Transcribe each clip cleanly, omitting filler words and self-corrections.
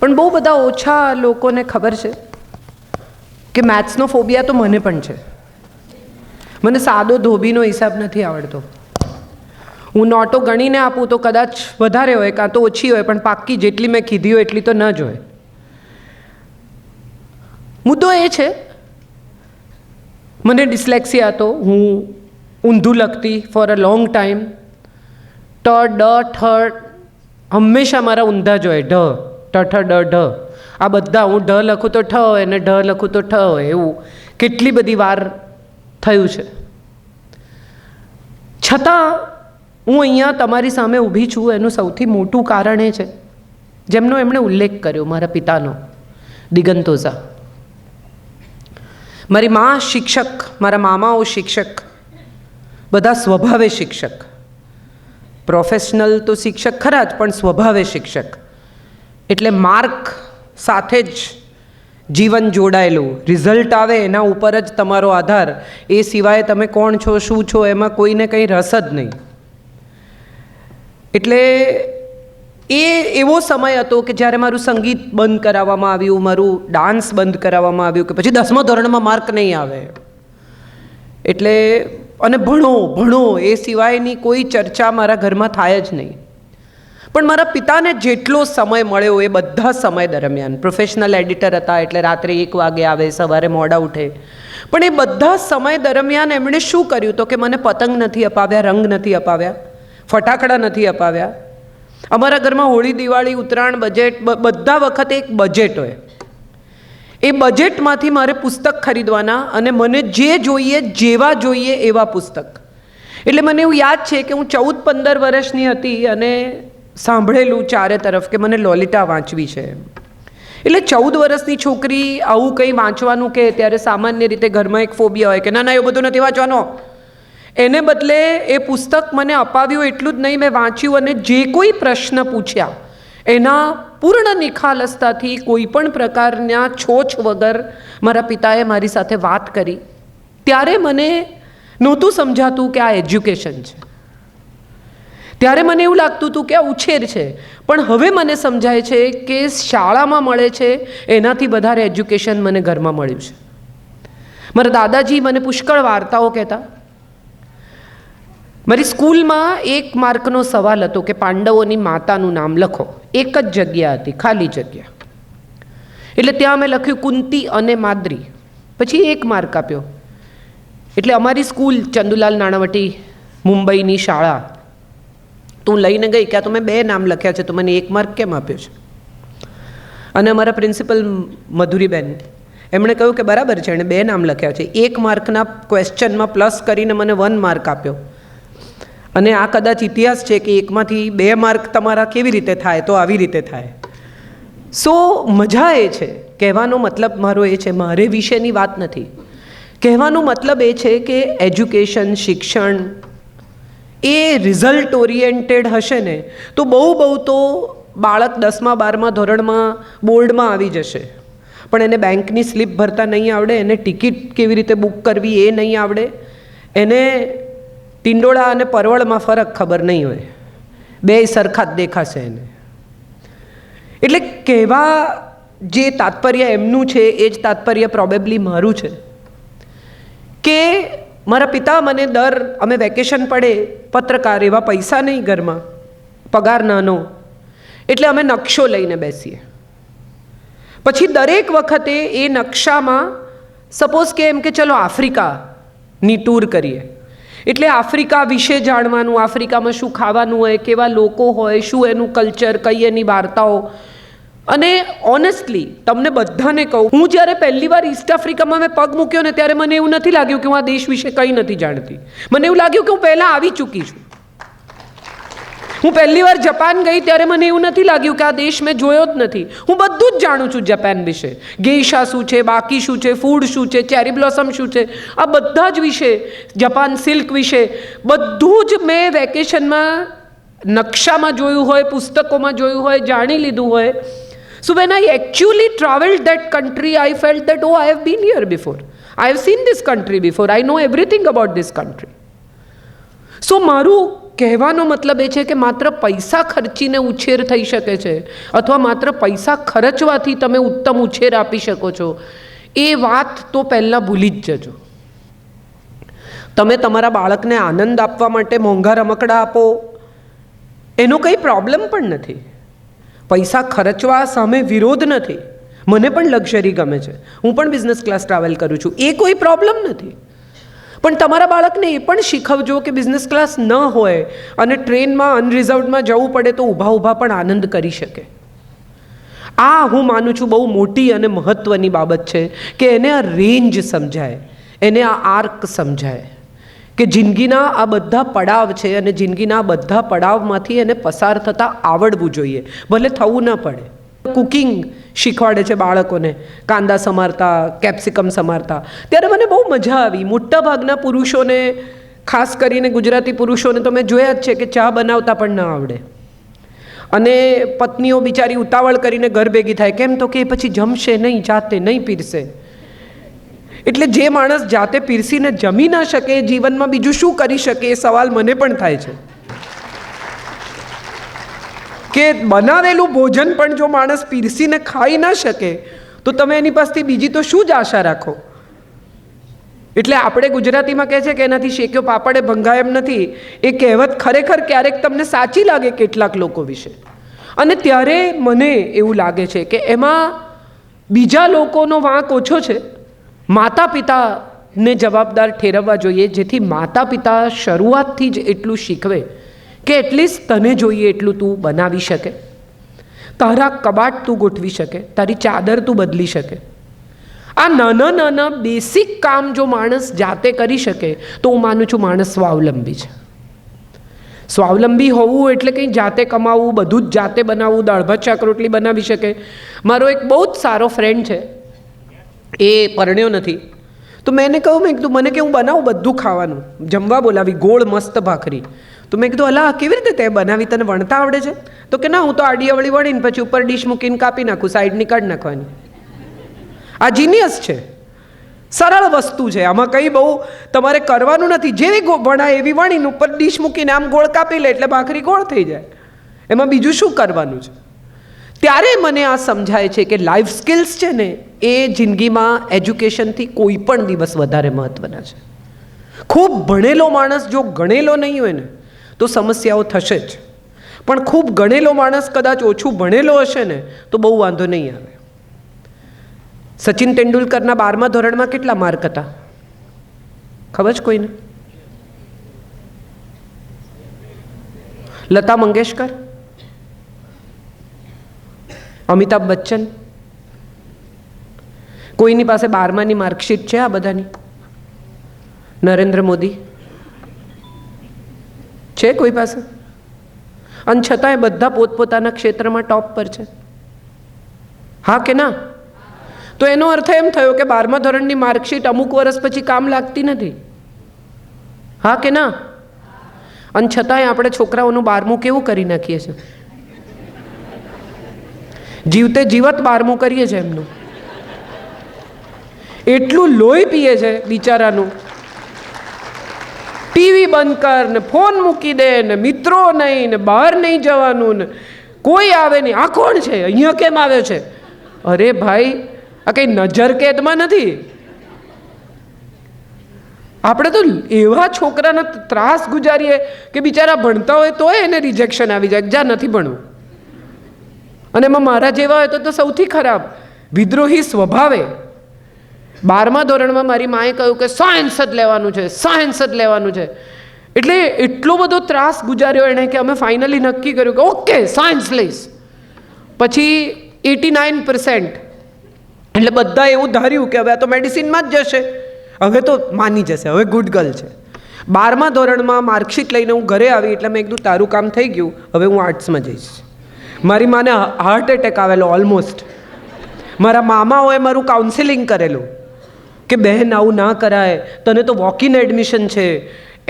પણ બહુ બધા ઓછા લોકોને ખબર છે કે મેથ્સનો ફોબિયા તો મને પણ છે. મને સાદો ધોબીનો હિસાબ નથી આવડતો. હું નોટો ગણીને આપું તો કદાચ વધારે હોય કાં તો ઓછી હોય, પણ પાક્કી જેટલી મેં કીધી હોય એટલી તો ન જ હોય. મુદ્દો એ છે, મને ડિસ્લેક્સિયા હતો. હું ઊંધું લખતી ફોર અ લોંગ ટાઈમ. ટ ડ ઠ હંમેશા મારા ઊંધા જ હોય. ઢ ટ ઠ ડ ઢ આ બધા, હું ઢ લખું તો ઠ હોય ને ઢ લખું તો ઠ હોય, એવું કેટલી બધી વાર થયું છે. છતાં હું અહીંયા તમારી સામે ઊભી છું. એનું સૌથી મોટું કારણ એ છે જેમનો એમણે ઉલ્લેખ કર્યો, મારા પિતાનો, દિગંત ઓઝા. મારી મા શિક્ષક, મારા મામાઓ શિક્ષક, બધા સ્વભાવે શિક્ષક. પ્રોફેશનલ તો શિક્ષક ખરા જ, પણ સ્વભાવે શિક્ષક. એટલે માર્ક સાથે જ જીવન જોડાયેલું. રિઝલ્ટ આવે એના ઉપર જ તમારો આધાર. એ સિવાય તમે કોણ છો, શું છો, એમાં કોઈને કંઈ રસ જ નહીં. એટલે એ એવો સમય હતો કે જ્યારે મારું સંગીત બંધ કરાવવામાં આવ્યું, મારું ડાન્સ બંધ કરાવવામાં આવ્યું, કે પછી 10મા ધોરણમાં માર્ક નહીં આવે એટલે, અને ભણો ભણો એ સિવાયની કોઈ ચર્ચા મારા ઘરમાં થાય જ નહીં. પણ મારા પિતાને જેટલો સમય મળ્યો એ બધા સમય દરમિયાન, પ્રોફેશનલ એડિટર હતા એટલે રાત્રે 1 વાગે આવે, સવારે મોડા ઉઠે, પણ એ બધા સમય દરમિયાન એમણે શું કર્યું તો કે મને પતંગ નથી અપાવ્યા, રંગ નથી અપાવ્યા, ફટાકડા નથી અપાવ્યા. અમારા ઘરમાં હોળી, દિવાળી, ઉત્તરાયણ, બજેટ, બધા વખતે એક બજેટ હોય. એ બજેટમાંથી મારે પુસ્તક ખરીદવાના, અને મને જે જોઈએ, જેવા જોઈએ એવા પુસ્તક. એટલે મને એવું યાદ છે કે હું 14-15 વર્ષની હતી અને સાંભળેલું ચારે તરફ કે મને લોલિટા વાંચવી છે. એટલે 14 વર્ષની છોકરી આવું કંઈ વાંચવાનું કે ત્યારે સામાન્ય રીતે ઘરમાં એક ફોબિયા હોય કે ના ના એવું બધું નથી વાંચવાનું. એને બદલે એ પુસ્તક મને અપાવ્યું એટલું જ નહીં, મેં વાંચ્યું અને જે કોઈ પ્રશ્ન પૂછ્યા એના પૂર્ણ નિખાલસતાથી, કોઈ પણ પ્રકારના છોછ વગર મારા પિતાએ મારી સાથે વાત કરી. ત્યારે મને નહોતું સમજાતું કે આ એજ્યુકેશન છે. ત્યારે મને એવું લાગતું હતું કે આ ઉછેર છે. પણ હવે મને સમજાય છે કે શાળામાં મળે છે એનાથી વધારે એજ્યુકેશન મને ઘરમાં મળ્યું છે. મારા દાદાજી મને પુષ્કળ વાર્તાઓ કહેતા. મારી સ્કૂલમાં 1 માર્કનો સવાલ હતો કે પાંડવોની માતાનું નામ લખો. એક જ જગ્યા હતી, ખાલી જગ્યા. એટલે ત્યાં મેં લખ્યું કુંતી અને માદ્રી. પછી 1 માર્ક આપ્યો. એટલે અમારી સ્કૂલ ચંદુલાલ નાણાવટી, મુંબઈની શાળા, તો હું લઈને ગઈ કે આ તો મેં 2 નામ લખ્યા છે, તો મને 1 માર્ક કેમ આપ્યો છે? અને અમારા પ્રિન્સિપલ મધુરીબેન, એમણે કહ્યું કે બરાબર છે, એણે 2 નામ લખ્યા છે. 1 માર્કના ક્વેશ્ચનમાં પ્લસ કરીને મને 1 માર્ક આપ્યો. અને આ કદાચ ઇતિહાસ છે કે 1માંથી 2 માર્ક તમારા કેવી રીતે થાય, તો આવી રીતે થાય. સો મજા એ છે, કહેવાનો મતલબ મારો એ છે, મારે વિશેની વાત નથી. કહેવાનો મતલબ એ છે કે એજ્યુકેશન, શિક્ષણ એ રિઝલ્ટ ઓરિએન્ટેડ હશે ને તો બહુ તો બાળક 10મા 12મા ધોરણમાં બોર્ડમાં આવી જશે, પણ એને બેંકની સ્લીપ ભરતા નહીં આવડે, એને ટિકિટ કેવી રીતે બુક કરવી એ નહીં આવડે, એને ટિંડોળા અને પરવળમાં ફરક ખબર નહીં હોય, 2 સરખા જ દેખાશે એને. એટલે કહેવા જે તાત્પર્ય એમનું છે એ જ તાત્પર્ય પ્રોબેબલી મારું છે કે મારા પિતા મને અમે વેકેશન પડે, પત્રકાર, એવા પૈસા નહીં ઘરમાં, પગાર નાનો, એટલે અમે નકશો લઈને બેસીએ. પછી દરેક વખતે એ નકશામાં સપોઝ કે એમ કે ચલો આફ્રિકાની ટૂર કરીએ, એટલે આફ્રિકા વિશે જાણવાનું, આફ્રિકામાં શું ખાવાનું હોય, કેવા લોકો હોય, શું એનું કલ્ચર, કઈ એની વાર્તાઓ. અને ઓનેસ્ટલી તમને બધાને કહું, હું જ્યારે પહેલી વાર ઈસ્ટ આફ્રિકામાં મેં પગ મૂક્યો ને ત્યારે મને એવું નથી લાગ્યું કે હું આ દેશ વિશે કંઈ નથી જાણતી. મને એવું લાગ્યું કે હું પહેલાં આવી ચૂકી છું. હું પહેલી વાર જાપાન ગઈ ત્યારે મને એવું નથી લાગ્યું કે આ દેશ મેં જોયો જ નથી. હું બધું જ જાણું છું જાપાન વિશે. ગેઈશા શું છે, બાકી શું છે, ફૂડ શું છે, ચેરી બ્લોસમ શું છે, આ બધા જ વિશે, જાપાન સિલ્ક વિશે બધું જ મેં વેકેશનમાં નકશામાં જોયું હોય, પુસ્તકોમાં જોયું હોય, જાણી લીધું હોય. So when I actually traveled that country, I felt that, oh, I have been here before. I have seen this country before. I know everything about this country. So મારું કહેવાનો મતલબ એ છે કે માત્ર પૈસા ખર્ચીને ઉછેર થઈ શકે છે અથવા માત્ર પૈસા ખર્ચવાથી તમે ઉત્તમ ઉછેર આપી શકો છો, એ વાત તો પહેલાં ભૂલી જ જજો. તમે તમારા બાળકને આનંદ આપવા માટે મોંઘા રમકડા આપો, એનો કંઈ પ્રોબ્લેમ પણ નથી. પૈસા ખર્ચવા સામે વિરોધ નથી. મને પણ લક્ઝરી ગમે છે, હું પણ બિઝનેસ ક્લાસ ટ્રાવેલ કરું છું, એ કોઈ પ્રોબ્લેમ નથી. પણ તમારા બાળકને એ પણ શીખવજો કે બિઝનેસ ક્લાસ ન હોય અને ટ્રેનમાં અનરિઝર્વડમાં જવું પડે તો ઊભા ઊભા પણ આનંદ કરી શકે. આ હું માનું છું બહુ મોટી અને મહત્ત્વની બાબત છે કે એને આ રેન્જ સમજાય, એને આ આર્ક સમજાય કે જિંદગીના આ બધા પડાવ છે અને જિંદગીના આ બધા પડાવમાંથી એને પસાર થતાં આવડવું જોઈએ, ભલે થવું ન પડે. કુકિંગ શીખવાડે છે બાળકોને, કાંદા સમારતા, કેપ્સિકમ સમારતા, ત્યારે મને બહુ મજા આવી. મોટાભાગના પુરુષોને, ખાસ કરીને ગુજરાતી પુરુષોને તો મેં જોયા જ છે કે ચા બનાવતા પણ ન આવડે અને પત્નીઓ બિચારી ઉતાવળ કરીને ઘર ભેગી થાય, કેમ તો કે પછી જમશે નહીં, જાતે નહીં પીરશે. એટલે જે માણસ જાતે પીરસીને જમી ના શકે, જીવનમાં બીજું શું કરી શકે, એ સવાલ મને પણ થાય છે કે બનાવેલું ભોજન પણ જો માણસ પીરસીને ખાઈ ના શકે તો તમે એની પાસેથી બીજી તો શું જ આશા રાખો. એટલે આપણે ગુજરાતીમાં કહે છે કે એનાથી શેક્યો પાપડે ભંગાય એમ નથી. એ કહેવત ખરેખર ક્યારેક તમને સાચી લાગે કેટલાક લોકો વિશે, અને ત્યારે મને એવું લાગે છે કે એમાં બીજા લોકોનો વાંક ઓછો છે. માતા પિતાને જવાબદાર ઠેરવવા જોઈએ, જેથી માતા પિતા શરૂઆતથી જ એટલું શીખવે કે એટલીસ્ટ તને જોઈએ એટલું તું બનાવી શકે, તારા કબાટ તું ગોઠવી શકે, તારી ચાદર તું બદલી શકે. આ નાના નાના બેસિક કામ જો માણસ જાતે કરી શકે તો હું માનું છું માણસ સ્વાવલંબી છે. સ્વાવલંબી હોવું એટલે કંઈ જાતે કમાવું, બધું જ જાતે બનાવવું, દાળ ભાત શાક રોટલી બનાવી શકે. મારો એક બહુ જ સારો ફ્રેન્ડ છે, એ પરણ્યો નથી, તો મેં એને કહું, મેં કીધું મને કે હું બનાવું બધું ખાવાનું, જમવા બોલાવી, ગોળ મસ્ત ભાખરી. તો મેં કીધું અલા કેવી રીતે તે બનાવી, તને વણતા આવડે છે? તો કે ના, હું તો આડી અવળી વળીને પછી ઉપર ડીશ મૂકીને કાપી નાખું, સાઈડની કાઢી નાખવાની. આ જીનિયસ છે, સરળ વસ્તુ છે, આમાં કંઈ બહુ તમારે કરવાનું નથી. જેવી વણાય એવી વણીને ઉપર ડીશ મૂકીને આમ ગોળ કાપી લે એટલે ભાખરી ગોળ થઈ જાય. એમાં બીજું શું કરવાનું છે? ત્યારે મને આ સમજાય છે કે લાઈફ સ્કિલ્સ છે ને, એ જિંદગીમાં એજ્યુકેશનથી કોઈ પણ દિવસ વધારે મહત્ત્વના છે. ખૂબ ભણેલો માણસ જો ગણેલો નહીં હોય ને તો સમસ્યાઓ થશે જ, પણ ખૂબ ગણેલો માણસ કદાચ ઓછું ભણેલો હશે ને તો બહુ વાંધો નહીં આવે. સચિન તેંડુલકરના 12મા ધોરણમાં કેટલા માર્ક હતા ખબર છે કોઈને? લતા મંગેશકર, અમિતાભ બચ્ચન, કોઈની પાસે 12માની માર્કશીટ છે? આ બધાની નરેન્દ્ર મોદી છે કોઈ પાસે? અને છતાંય બધા પોતપોતાના ક્ષેત્રમાં ટોપ પર છે. હા કે ના? તો એનો અર્થ એમ થયો કે 12મા ધોરણની માર્કશીટ અમુક વર્ષ પછી કામ લાગતી નથી. હા કે ના? અને છતાંય આપણે છોકરાઓનું 12મું કેવું કરી નાખીએ છીએ, જીવતે જીવત 12મું કરીએ છીએ એમનું. એટલું લોહી પીએ છે બિચારાનું, ટીવી બંધ કર ને ફોન મૂકી દે ને મિત્રો નહીં ને બહાર નહીં જવાનું ને કોઈ આવે નહીં. આ કોણ છે? અહીંયા કેમ આવ્યો છે? અરે ભાઈ, આ કંઈ નજર કેદમાં નથી. આપણે તો એવા છોકરાના ત્રાસ ગુજારીએ કે બિચારા ભણતા હોય તોય એને રિજેક્શન આવી જાય, જા નથી ભણવું. અને એમાં મારા જેવા હોય તો સૌથી ખરાબ, વિદ્રોહી સ્વભાવે. 12મા ધોરણમાં મારી માએ કહ્યું કે સાયન્સ જ લેવાનું છે, સાયન્સ જ લેવાનું છે. એટલે એટલો બધો ત્રાસ ગુજાર્યો એણે કે અમે ફાઇનલી નક્કી કર્યું કે ઓકે સાયન્સ લઈશ. પછી 89%. એટલે બધા એવું ધાર્યું કે હવે આ તો મેડિસિનમાં જ જશે, હવે તો માની જશે, હવે ગુડ ગર્લ છે. 12મા ધોરણમાં માર્કશીટ લઈને હું ઘરે આવી એટલે મેં કીધું તારું કામ થઈ ગયું, હવે હું આર્ટ્સમાં જઈશ. મારી માને હાર્ટ એટેક આવેલો ઓલમોસ્ટ. મારા મામાઓએ મારું કાઉન્સેલિંગ કરેલું કે બહેન આવું ના કરાય, તને તો વોક ઇન એડમિશન છે,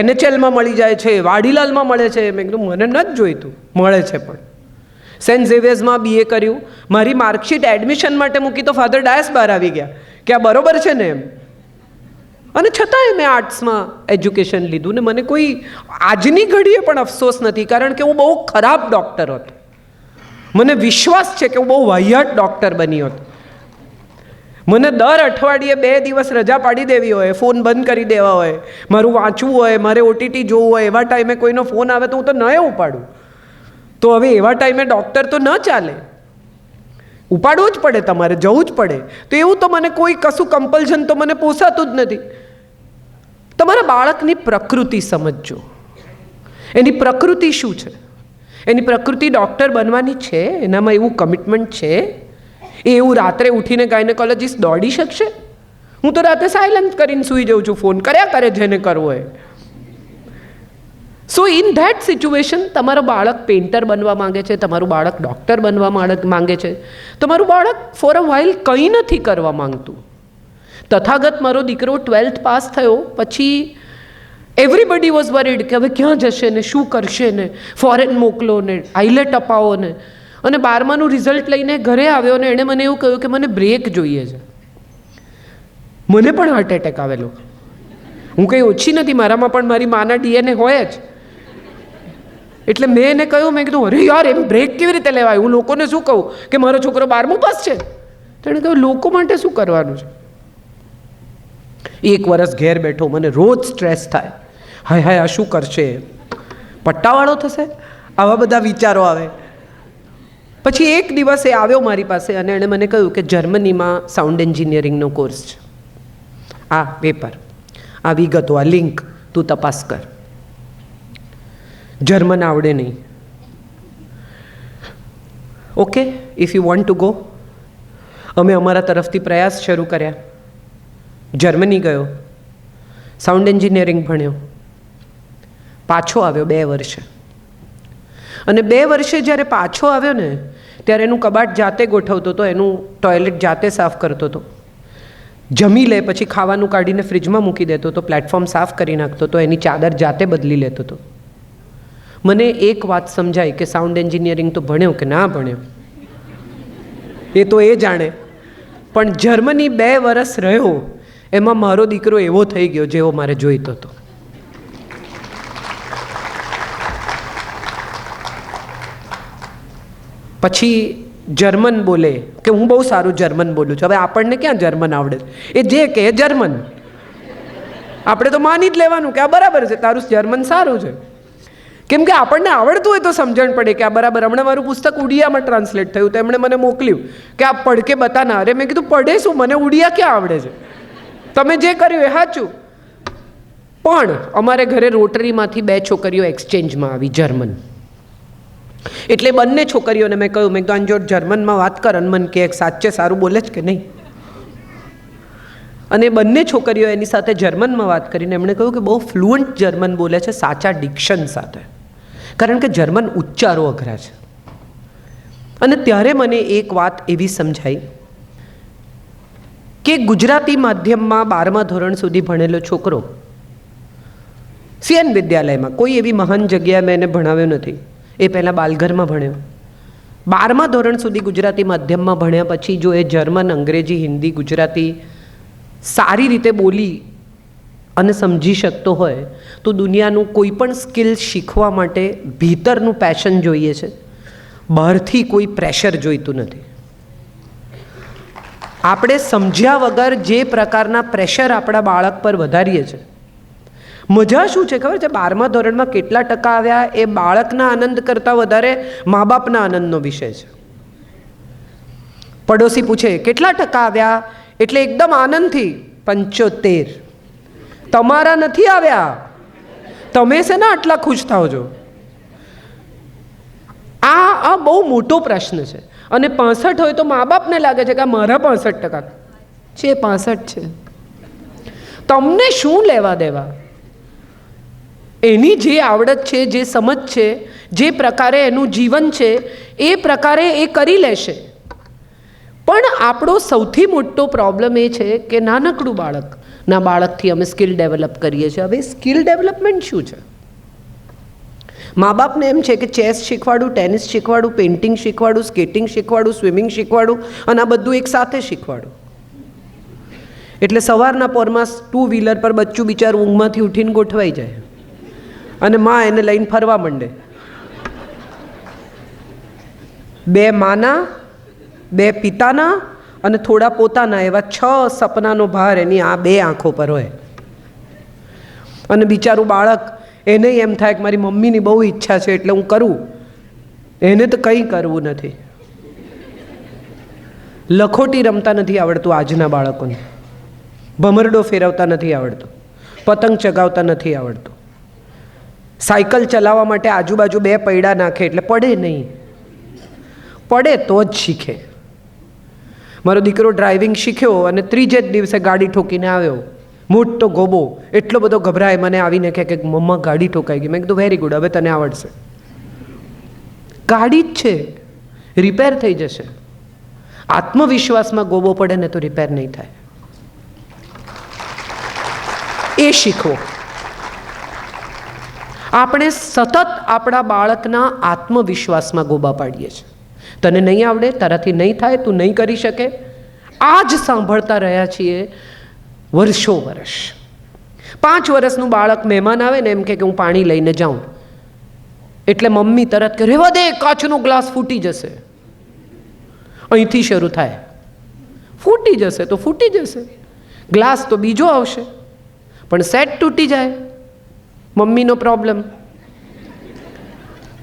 NHLમાં મળી જાય છે, વાડીલાલમાં મળે છે. મેં કીધું મને નથી જોઈતું, મળે છે પણ. સેન્ટ ઝેવિયર્સમાં BA કર્યું, મારી માર્કશીટ એડમિશન માટે મૂકી તો ફાધર ડાયસ બહાર આવી ગયા કે આ બરોબર છે ને એમ. અને છતાંય મેં આર્ટ્સમાં એજ્યુકેશન લીધું ને મને કોઈ આજની ઘડીએ પણ અફસોસ નથી, કારણ કે હું બહુ ખરાબ ડૉક્ટર હતો. મને વિશ્વાસ છે કે હું બહુ વાહિયાત ડૉક્ટર બની હોત. મને દર અઠવાડિયે 2 દિવસ રજા પાડી દેવી હોય, ફોન બંધ કરી દેવા હોય, મારું વાંચવું હોય, મારે ઓટીટી જોવું હોય, એવા ટાઈમે કોઈનો ફોન આવે તો હું તો ન ઉપાડું. તો હવે એવા ટાઈમે ડૉક્ટર તો ન ચાલે, ઉપાડવું જ પડે, તમારે જવું જ પડે. તો એવું તો મને કોઈ કશું કમ્પલ્શન તો મને પોસાતું જ નથી. તમારા બાળકની પ્રકૃતિ સમજજો. એની પ્રકૃતિ શું છે? એની પ્રકૃતિ ડૉક્ટર બનવાની છે? એનામાં એવું કમિટમેન્ટ છે? એ એવું રાત્રે ઉઠીને ગાયનેકોલોજીસ્ટ દોડી શકશે? હું તો રાતે સાયલન્ટ કરીને સૂઈ જાઉં છું, ફોન કર્યા કરે જેને કરવો હોય. સો ઇન ધેટ સિચ્યુએશન તમારું બાળક પેઇન્ટર બનવા માંગે છે, તમારું બાળક ડૉક્ટર બનવા માંગે છે, તમારું બાળક ફોર અ વ્હાઇલ કંઈ નથી કરવા માંગતું. તથાગત મારો દીકરો 12th પાસ થયો પછી એવરીબડી વોઝ વરીડ કે હવે ક્યાં જશે ને, શું કરશે ને, ફોરેન મોકલો ને, આઇલેટ અપાવો ને. અને 12માનું રિઝલ્ટ લઈને ઘરે આવ્યો ને એણે મને એવું કહ્યું કે મને બ્રેક જોઈએ છે. મને પણ હાર્ટ એટેક આવેલો. હું કંઈ ઓછી નથી, મારામાં પણ મારી માના DNA હોય જ. એટલે મેં એને કહ્યું, મેં કીધું અરે યાર એમ બ્રેક કેવી રીતે લેવાય? હું લોકોને શું કહું કે મારો છોકરો 12મું પાસ છે? તો એણે કહ્યું લોકો માટે શું કરવાનું છે? 1 વર્ષ ઘેર બેઠો, મને રોજ સ્ટ્રેસ થાય, હાય હાય આ શું કરશે, પટ્ટાવાળો થશે, આવા બધા વિચારો આવે. પછી એક દિવસ એ આવ્યો મારી પાસે અને એણે મને કહ્યું કે જર્મનીમાં સાઉન્ડ એન્જિનિયરિંગનો કોર્સ છે, આ પેપર, આ વિગતો, આ લિંક તું તપાસ કર. જર્મન આવડે નહીં. Okay, if you want to go. અમે અમારા તરફથી પ્રયાસ શરૂ કર્યા. જર્મની ગયો, સાઉન્ડ એન્જિનિયરિંગ ભણ્યો, પાછો આવ્યો 2 વર્ષે. અને 2 વર્ષે જ્યારે પાછો આવ્યો ને ત્યારે એનું કબાટ જાતે ગોઠવતો હતો, એનું ટોયલેટ જાતે સાફ કરતો હતો, જમી લે પછી ખાવાનું કાઢીને ફ્રિજમાં મૂકી દેતો હતો, પ્લેટફોર્મ સાફ કરી નાખતો હતો, એની ચાદર જાતે બદલી લેતો હતો. મને એક વાત સમજાય કે સાઉન્ડ એન્જિનિયરિંગ તો ભણ્યો કે ના ભણ્યો એ તો એ જાણે, પણ જર્મની 2 વર્ષ રહ્યો એમાં મારો દીકરો એવો થઈ ગયો જેવો મારે જોઈતો હતો. પછી જર્મન બોલે કે હું બહુ સારું જર્મન બોલું છું. હવે આપણને ક્યાં જર્મન આવડે? એ જે કે જર્મન, આપણે તો માની જ લેવાનું કે આ બરાબર છે, તારું જર્મન સારું છે. કેમ કે આપણને આવડતું હોય તો સમજણ પડે કે આ બરાબર. હમણાં મારું પુસ્તક ઉડિયામાં ટ્રાન્સલેટ થયું તો એમણે મને મોકલ્યું કે આ પઢ કે બતાના. અરે મેં કીધું પડે શું, મને ઉડિયા ક્યાં આવડે છે? તમે જે કર્યું એ સાચું. પણ અમારે ઘરે રોટરીમાંથી 2 છોકરીઓ એક્સચેન્જમાં આવી જર્મન. એટલે બંને છોકરીઓને મેં કહ્યું, મેં કીધું જો જર્મનમાં વાત કર અને મને કે સાચે સારું બોલે છે કે નહીં. અને બંને છોકરીઓ એની સાથે જર્મનમાં વાત કરીને એમણે કહ્યું કે બહુ ફ્લુઅન્ટ જર્મન બોલે છે, સાચા ડિક્શન સાથે, કારણ કે જર્મન ઉચ્ચારો અઘરા છે. અને ત્યારે મને એક વાત એવી સમજાઈ કે ગુજરાતી માધ્યમમાં 12મા ધોરણ સુધી ભણેલો છોકરો CN વિદ્યાલયમાં, કોઈ એવી મહાન જગ્યાએ મેં એને ભણાવ્યો નથી, એ પહેલાં બાલઘરમાં ભણ્યો. 12મા ધોરણ સુધી ગુજરાતી માધ્યમમાં ભણ્યા પછી જો એ જર્મન, અંગ્રેજી, હિન્દી, ગુજરાતી સારી રીતે બોલી અને સમજી શકતો હોય તો દુનિયાનું કોઈ પણ સ્કિલ શીખવા માટે ભીતરનું પેશન જોઈએ છે, બહારથી કોઈ પ્રેશર જોઈતું નથી. આપણે સમજ્યા વગર જે પ્રકારના પ્રેશર આપણા બાળક પર વધારીએ છીએ. મજા શું છે ખબર છે? 12મા ધોરણમાં કેટલા ટકા આવ્યા એ બાળકના આનંદ કરતાં વધારે મા બાપના આનંદનો વિષય છે. પડોશી પૂછે કેટલા ટકા આવ્યા, એટલે એકદમ આનંદથી 75. તમારા નથી આવ્યા, તમે છે ને આટલા ખુશ થાઓ છો. આ બહુ મોટો પ્રશ્ન છે. અને 65 હોય તો મા બાપને લાગે છે કે મારા 65% છે, 65 છે, તમને શું લેવા દેવા? એની જે આવડત છે, જે સમજ છે, જે પ્રકારે એનું જીવન છે એ પ્રકારે એ કરી લેશે. પણ આપણો સૌથી મોટો પ્રોબ્લેમ એ છે કે નાનકડું બાળકના બાળકથી અમે સ્કિલ ડેવલપ કરીએ છીએ. હવે સ્કિલ ડેવલપમેન્ટ શું છે? મા બાપને એમ છે કે ચેસ શીખવાડું, ટેનિસ શીખવાડું, પેઇન્ટિંગ શીખવાડું, સ્કેટિંગ શીખવાડું, સ્વિમિંગ શીખવાડું અને આ બધું એક સાથે શીખવાડું. એટલે સવારના પોરમાં 2 વ્હીલર પર બચ્ચું બિચારું ઊંઘમાંથી ઉઠીને ગોઠવાઈ જાય અને માં એને લઈને ફરવા માંડે. 2 માના, 2 પિતાના અને થોડા પોતાના, એવા 6 સપનાનો ભાર એની આ 2 આંખો પર હોય. અને બિચારું બાળક, એને એમ થાય કે મારી મમ્મીની બહુ ઈચ્છા છે એટલે હું કરું. એને તો કંઈ કરવું નથી. લખોટી રમતા નથી આવડતું આજના બાળકોને, ભમરડો ફેરવતા નથી આવડતું, પતંગ ચગાવતા નથી આવડતું, સાયકલ ચલાવવા માટે આજુબાજુ 2 પૈડા નાખે એટલે પડે નહીં, પડે તો જ શીખે. મારો દીકરો ડ્રાઇવિંગ શીખ્યો અને 3જે જ દિવસે ગાડી ઠોકીને આવ્યો, મોટો ગોબો, એટલો બધો ગભરાય, મને આવીને કહે કે મમ્મા ગાડી ઠોકાઈ ગઈ. મેં કીધું વેરી ગુડ, હવે તને આવડશે. ગાડી જ છે, રિપેર થઈ જશે. આત્મવિશ્વાસમાં ગોબો પડે ને તો રિપેર નહીં થાય. એ શીખવો. આપણે સતત આપણા બાળકના આત્મવિશ્વાસમાં ગોબા પાડીએ છીએ. તને નહીં આવડે, તારાથી નહીં થાય, તું નહીં કરી શકે, આ જ સાંભળતા રહ્યા છીએ વર્ષો વર્ષ. 5 વર્ષનું બાળક મહેમાન આવે ને એમ કે હું પાણી લઈને જાઉં, એટલે મમ્મી તરત કે રહેવા દે, કાચનો ગ્લાસ ફૂટી જશે. અહીંથી શરૂ થાય, ફૂટી જશે તો ફૂટી જશે, ગ્લાસ તો બીજો આવશે, પણ સેટ તૂટી જાય, મમ્મીનો પ્રોબ્લેમ.